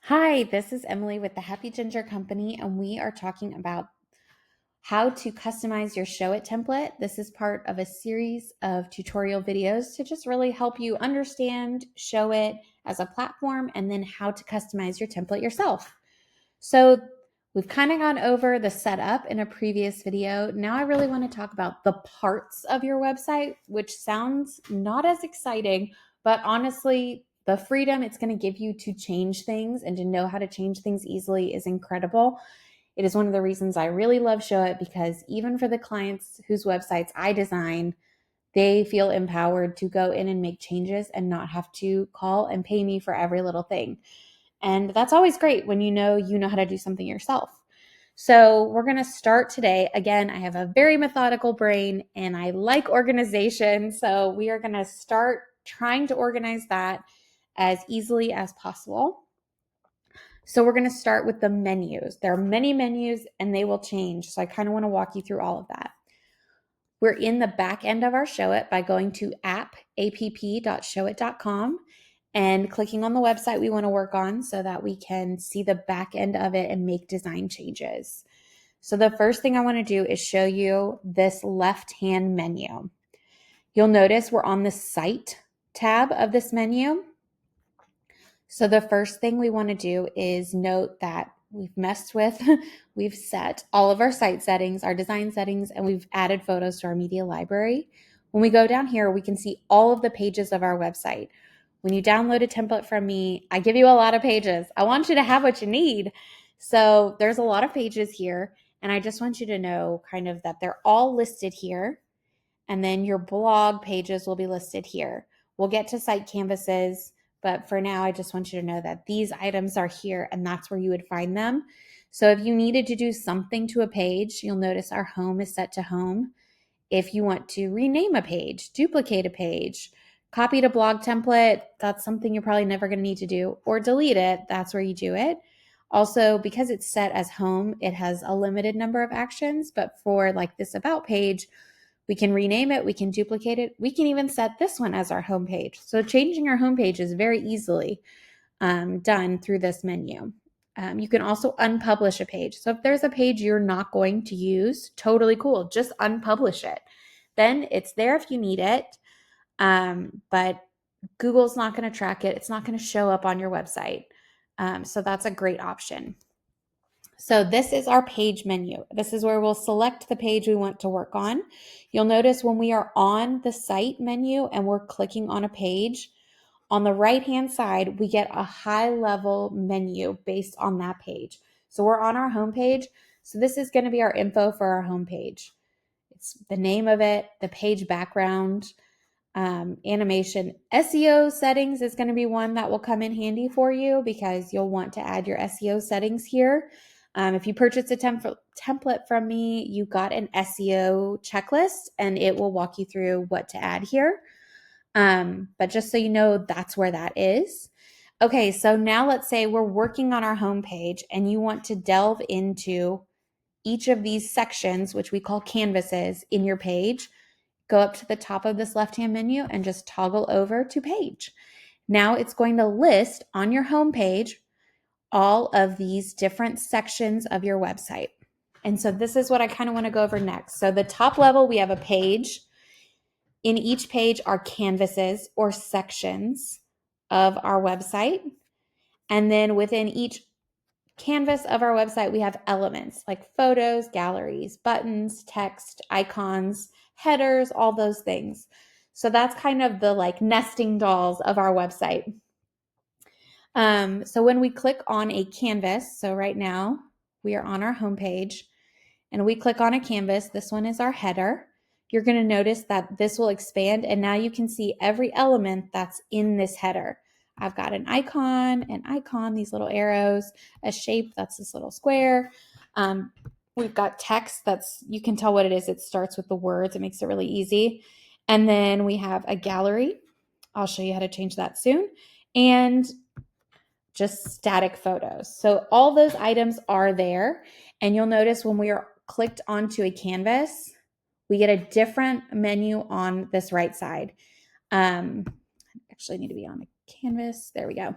Hi, this is Emily with the Happy Ginger Company, and we are talking about how to customize your Showit template. This is part of a series of tutorial videos to just really help you understand Showit as a platform and then how to customize your template yourself. So we've kind of gone over the setup in a previous video. Now I really want to talk about the parts of your website, which sounds not as exciting, but honestly, the freedom it's going to give you to change things and to know how to change things easily is incredible. It is one of the reasons I really love Showit because even for the clients whose websites I design, they feel empowered to go in and make changes and not have to call and pay me for every little thing. And that's always great when you know how to do something yourself. So we're going to start today. Again, I have a very methodical brain and I like organization. So we are going to start trying to organize that as easily as possible. So we're going to start with the menus. There are many menus and they will change. So I kind of want to walk you through all of that. We're in the back end of our Showit by going to app.showit.com and clicking on the website we want to work on so that we can see the back end of it and make design changes. So the first thing I want to do is show you this left-hand menu. You'll notice we're on the Site tab of this menu. So the first thing we want to do is note that we've set all of our site settings, our design settings, and we've added photos to our media library. When we go down here, we can see all of the pages of our website. When you download a template from me, I give you a lot of pages. I want you to have what you need. So there's a lot of pages here, and I just want you to know kind of that they're all listed here. And then your blog pages will be listed here. We'll get to site canvases, but for now, I just want you to know that these items are here and that's where you would find them. So if you needed to do something to a page, you'll notice our home is set to home. If you want to rename a page, duplicate a page, copy to blog template, that's something you're probably never going to need to do, or delete it, that's where you do it. Also, because it's set as home, it has a limited number of actions, but for like this about page, we can rename it, we can duplicate it, we can even set this one as our home page. So changing your home page is very easily done through this menu. You can also unpublish a page. So if there's a page you're not going to use, totally cool, just unpublish it. Then it's there if you need it, but Google's not going to track it. It's not going to show up on your website. So that's a great option. So this is our page menu. This is where we'll select the page we want to work on. You'll notice when we are on the site menu and we're clicking on a page, on the right-hand side, we get a high-level menu based on that page. So we're on our home page. So this is going to be our info for our home page. It's the name of it, the page background, animation. SEO settings is going to be one that will come in handy for you because you'll want to add your SEO settings here. If you purchase a template from me, you got an SEO checklist and it will walk you through what to add here. But just so you know, that's where that is. Okay, so now let's say we're working on our homepage and you want to delve into each of these sections, which we call canvases in your page. Go up to the top of this left-hand menu and just toggle over to page. Now it's going to list on your homepage all of these different sections of your website. And so this is what I kind of want to go over next. So the top level, we have a page. In each page are canvases or sections of our website. And then within each canvas of our website, we have elements like photos, galleries, buttons, text, icons, headers, all those things. So that's kind of the like nesting dolls of our website. So when we click on a canvas, so right now we are on our homepage and we click on a canvas, this one is our header. You're going to notice that this will expand and now you can see every element that's in this header. I've got an icon, these little arrows, a shape, that's this little square. We've got text you can tell what it is. It starts with the words. It makes it really easy. And then we have a gallery. I'll show you how to change that soon. And just static photos. So all those items are there. And you'll notice when we are clicked onto a canvas, we get a different menu on this right side. Actually need to be on the canvas. There we go.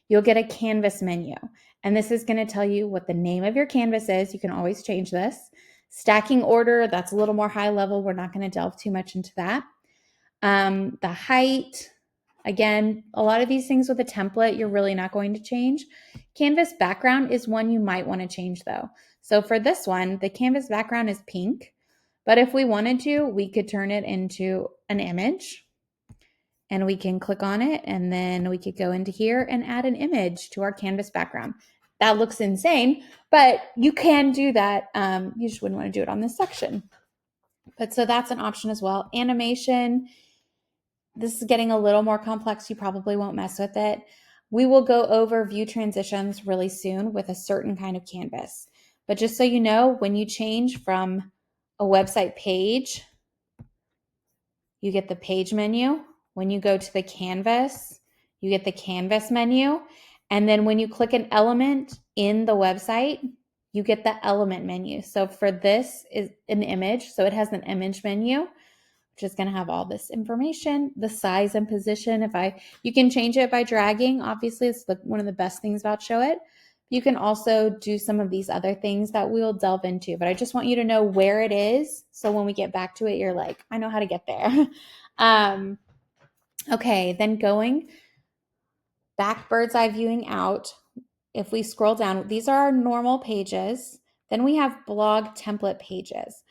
you'll get a canvas menu. And this is going to tell you what the name of your canvas is. You can always change this. Stacking order, that's a little more high level. We're not going to delve too much into that. The height, again, a lot of these things with a template, you're really not going to change. Canvas background is one you might want to change though. So for this one, the canvas background is pink, but if we wanted to, we could turn it into an image and we can click on it and then we could go into here and add an image to our canvas background. That looks insane, but you can do that. You just wouldn't want to do it on this section. But so that's an option as well. Animation, this is getting a little more complex. You probably won't mess with it. We will go over view transitions really soon with a certain kind of canvas. But just so you know, when you change from a website page, you get the page menu. When you go to the canvas, you get the canvas menu. And then when you click an element in the website, you get the element menu. So for this is an image. So it has an image menu, which is going to have all this information, the size and position. You can change it by dragging. Obviously, it's one of the best things about Showit. You can also do some of these other things that we'll delve into, but I just want you to know where it is. So when we get back to it, you're like, I know how to get there. Okay, then going back bird's eye viewing out, if we scroll down, these are our normal pages. Then we have blog template pages.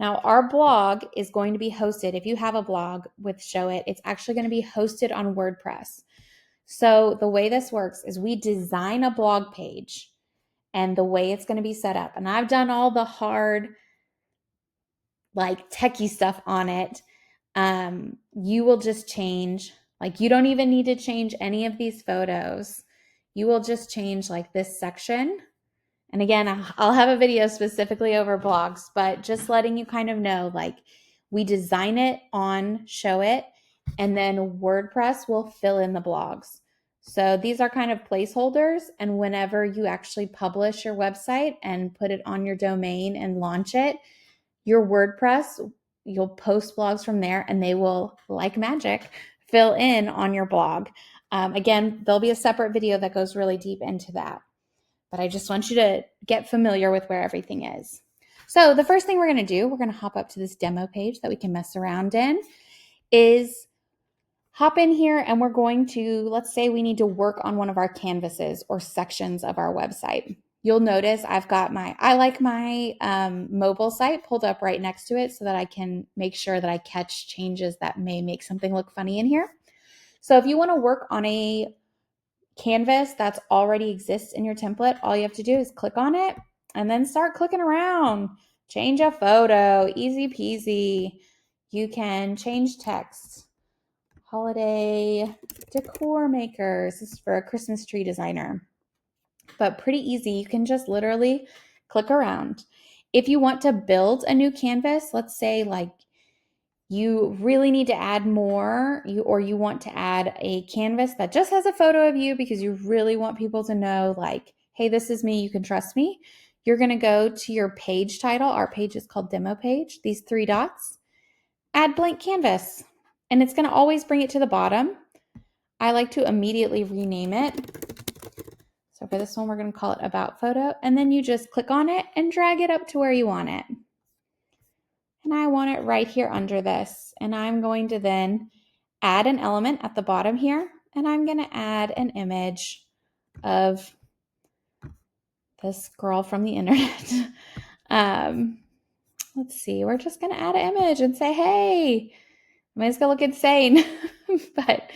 Now, our blog is going to be hosted. If you have a blog with Showit, it's actually going to be hosted on WordPress. So the way this works is we design a blog page and the way it's going to be set up. And I've done all the hard, like techie stuff on it. You will just change, like you don't even need to change any of these photos. You will just change like this section. And again, I'll have a video specifically over blogs, but just letting you kind of know, like we design it on Showit and then WordPress will fill in the blogs. So these are kind of placeholders. And whenever you actually publish your website and put it on your domain and launch it, your WordPress, you'll post blogs from there and they will, like magic, fill in on your blog. Again, there'll be a separate video that goes really deep into that. But I just want you to get familiar with where everything is. So the first thing we're going to do, we're going to hop up to this demo page that we can mess around in, is hop in here and we're going to, let's say we need to work on one of our canvases or sections of our website. You'll notice I've got I like my mobile site pulled up right next to it so that I can make sure that I catch changes that may make something look funny in here. So if you want to work on a canvas that's already exists in your template, all you have to do is click on it and then start clicking around. Change a photo, easy peasy. You can change text. Holiday decor makers. This is for a Christmas tree designer. But pretty easy. You can just literally click around. If you want to build a new canvas, let's say like you really need to add more, or you want to add a canvas that just has a photo of you because you really want people to know like, hey, this is me, you can trust me. You're going to go to your page title. Our page is called demo page. These 3 dots, add blank canvas, and it's going to always bring it to the bottom. I like to immediately rename it. So for this one, we're going to call it about photo, and then you just click on it and drag it up to where you want it. And I want it right here under this. And I'm going to then add an element at the bottom here. And I'm going to add an image of this girl from the internet. Let's see. We're just going to add an image and say, hey, I mean, it's going to look insane. But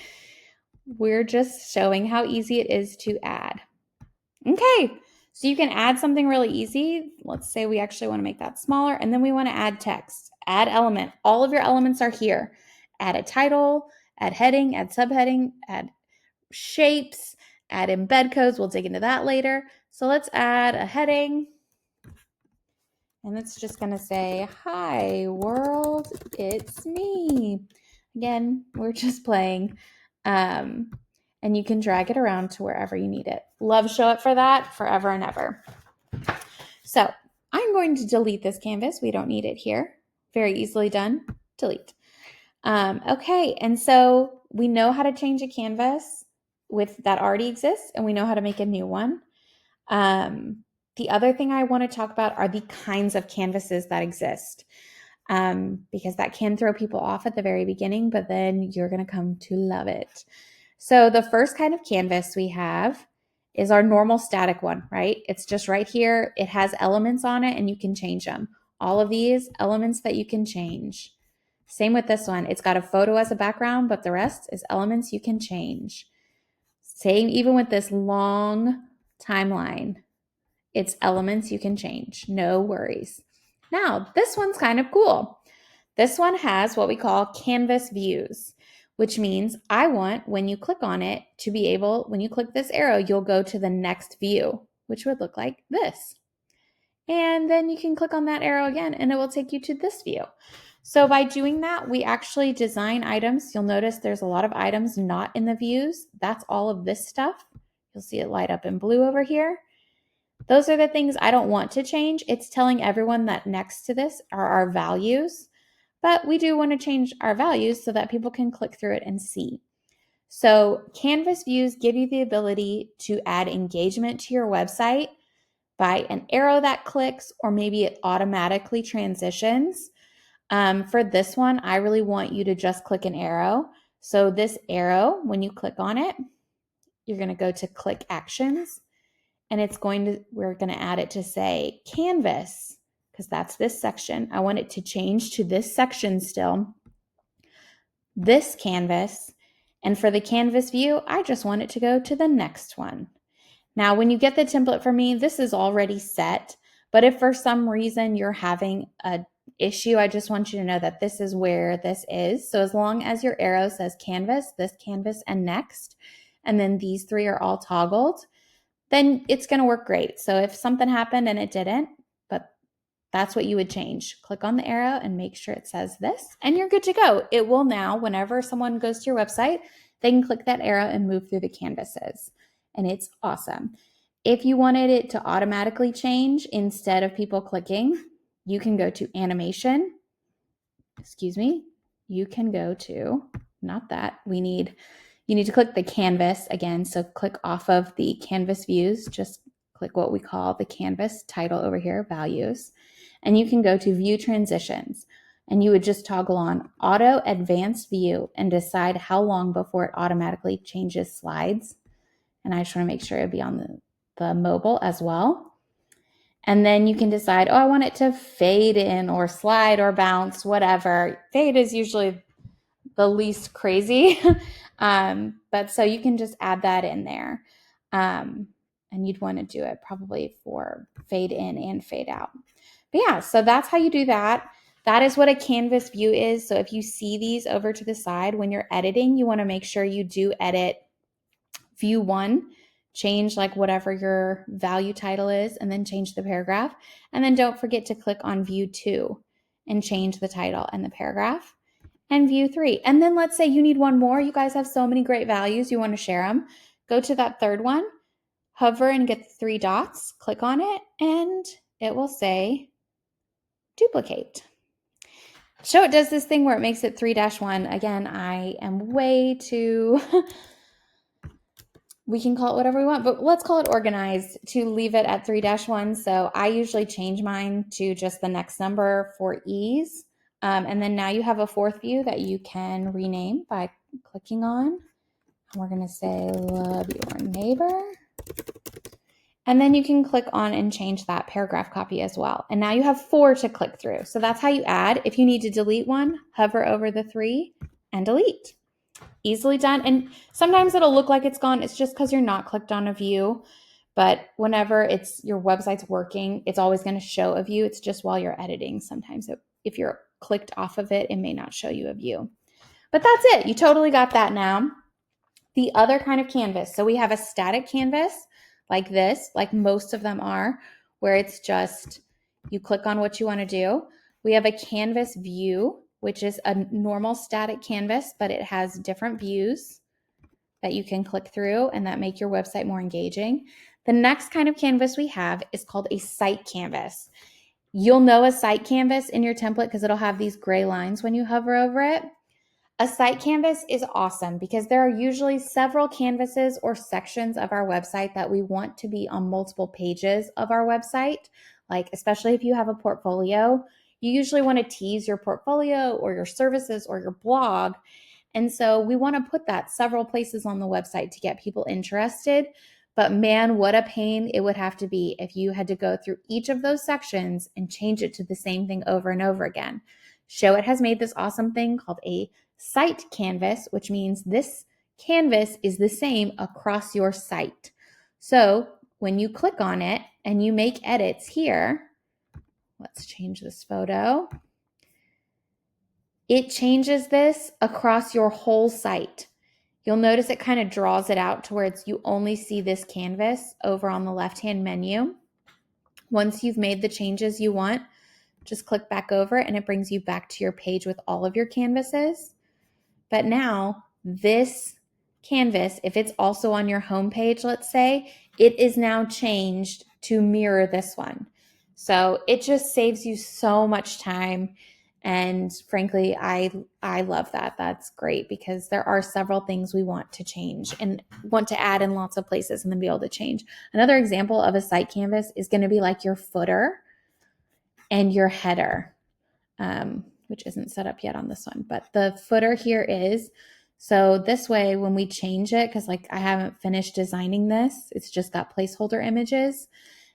we're just showing how easy it is to add. Okay. So you can add something really easy. Let's say we actually want to make that smaller, and then we want to add text, add element. All of your elements are here. Add a title, add heading, add subheading, add shapes, add embed codes. We'll dig into that later. So let's add a heading. And it's just going to say, hi world, it's me. Again, we're just playing. And you can drag it around to wherever you need it. Love Showit for that, forever and ever. So I'm going to delete this canvas. We don't need it here. Very easily done. Delete. Okay, and so we know how to change a canvas. with that already exists, and we know how to make a new one. The other thing I want to talk about are the kinds of canvases that exist, because that can throw people off at the very beginning, but then you're going to come to love it. So the first kind of canvas we have is our normal static one, right? It's just right here. It has elements on it and you can change them. All of these elements that you can change. Same with this one. It's got a photo as a background, but the rest is elements you can change. Same even with this long timeline. It's elements you can change. No worries. Now, this one's kind of cool. This one has what we call canvas views, which means I want, when you click on it, to be able, when you click this arrow, you'll go to the next view, which would look like this. And then you can click on that arrow again and it will take you to this view. So by doing that, we actually design items. You'll notice there's a lot of items not in the views. That's all of this stuff. You'll see it light up in blue over here. Those are the things I don't want to change. It's telling everyone that next to this are our values, but we do want to change our values so that people can click through it and see. So Canvas views give you the ability to add engagement to your website by an arrow that clicks, or maybe it automatically transitions. For this one, I really want you to just click an arrow. So this arrow, when you click on it, you're going to go to click actions, and we're going to add it to say Canvas, because that's this section. I want it to change to this section still, this canvas. And for the canvas view, I just want it to go to the next one. Now, when you get the template from me, this is already set, but if for some reason you're having an issue, I just want you to know that this is where this is. So as long as your arrow says canvas, this canvas, and next, and then these three are all toggled, then it's going to work great. So if something happened and it didn't, but that's what you would change. Click on the arrow and make sure it says this, and you're good to go. It will now, whenever someone goes to your website, they can click that arrow and move through the canvases, and it's awesome. If you wanted it to automatically change instead of people clicking, you can go to animation. You can go to, not that, you need to click the canvas again. So click off of the canvas views, just click what we call the canvas title over here, values. And you can go to view transitions, and you would just toggle on auto advanced view and decide how long before it automatically changes slides. And I just want to make sure it'd be on the mobile as well. And then you can decide, I want it to fade in or slide or bounce, whatever. Fade is usually the least crazy. But so you can just add that in there. And you'd want to do it probably for fade in and fade out. But yeah, so that's how you do that. That is what a canvas view is. So if you see these over to the side, when you're editing, you want to make sure you do edit view 1, change like whatever your value title is, and then change the paragraph. And then don't forget to click on view 2 and change the title and the paragraph. And view 3. And then let's say you need one more. You guys have so many great values. You want to share them. Go to that third one, hover and get the 3 dots, click on it, and it will say duplicate. Showit does this thing where it makes it 3-1. Again, I am way too, we can call it whatever we want, but let's call it organized to leave it at 3-1. So I usually change mine to just the next number for ease. And then now you have a 4th view that you can rename by clicking on. We're going to say love your neighbor. And then you can click on and change that paragraph copy as well. And now you have 4 to click through. So that's how you add. If you need to delete one, hover over the 3 and delete. Easily done. And sometimes it'll look like it's gone. It's just because you're not clicked on a view. But whenever your website's working, it's always going to show a view. It's just while you're editing. Sometimes if you're clicked off of it, it may not show you a view. But that's it. You totally got that now. The other kind of canvas. So we have a static canvas like this, like most of them are, where it's just you click on what you want to do. We have a canvas view, which is a normal static canvas, but it has different views that you can click through and that make your website more engaging. The next kind of canvas we have is called a site canvas. You'll know a site canvas in your template because it'll have these gray lines when you hover over it. A site canvas is awesome because there are usually several canvases or sections of our website that we want to be on multiple pages of our website. Like, especially if you have a portfolio, you usually want to tease your portfolio or your services or your blog. And so we want to put that several places on the website to get people interested. But man, what a pain it would have to be if you had to go through each of those sections and change it to the same thing over and over again. Showit has made this awesome thing called a site canvas, which means this canvas is the same across your site. So when you click on it and you make edits here, let's change this photo. It changes this across your whole site. You'll notice it kind of draws it out to where you only see this canvas over on the left-hand menu. Once you've made the changes you want, just click back over and it brings you back to your page with all of your canvases. But now this canvas, if it's also on your home page, let's say, it is now changed to mirror this one. So it just saves you so much time. And frankly, I love that. That's great because there are several things we want to change and want to add in lots of places and then be able to change. Another example of a site canvas is going to be like your footer and your header, which isn't set up yet on this one, but the footer here is. So this way, when we change it, because like I haven't finished designing this, it's just got placeholder images.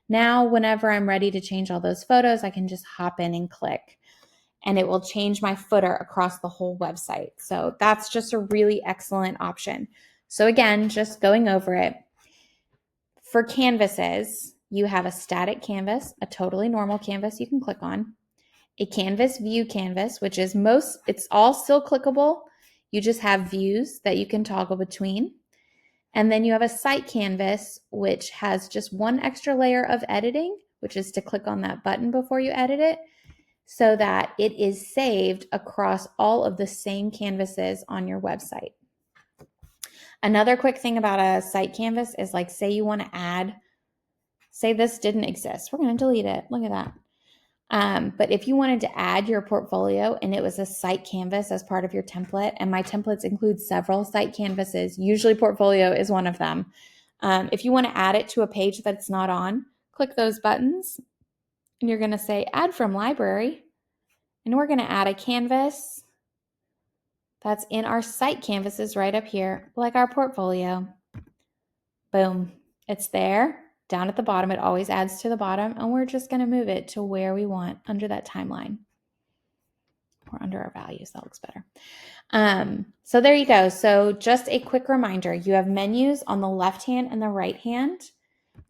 Now, whenever I'm ready to change all those photos, I can just hop in and click and it will change my footer across the whole website. So that's just a really excellent option. So again, just going over it. For canvases, you have a static canvas, a totally normal canvas you can click on, a canvas view canvas, which is it's all still clickable. You just have views that you can toggle between. And then you have a site canvas, which has just one extra layer of editing, which is to click on that button before you edit it, so that it is saved across all of the same canvases on your website. Another quick thing about a site canvas is like, say you want to say this didn't exist. We're going to delete it. Look at that. But if you wanted to add your portfolio and it was a site canvas as part of your template, and my templates include several site canvases, usually portfolio is one of them. If you want to add it to a page that's not on, click those buttons and you're going to say add from library. And we're going to add a canvas that's in our site canvases right up here, like our portfolio. Boom, it's there. Down at the bottom, it always adds to the bottom, and we're just going to move it to where we want under that timeline or under our values. That looks better. So there you go. So just a quick reminder, you have menus on the left hand and the right hand,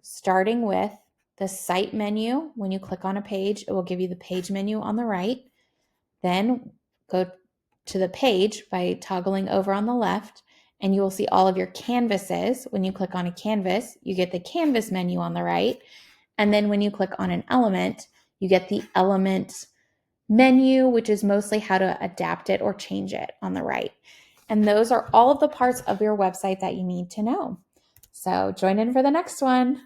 starting with the site menu. When you click on a page, it will give you the page menu on the right. Then go to the page by toggling over on the left, and you will see all of your canvases. When you click on a canvas, you get the canvas menu on the right. And then when you click on an element, you get the element menu, which is mostly how to adapt it or change it on the right. And those are all of the parts of your website that you need to know. So join in for the next one.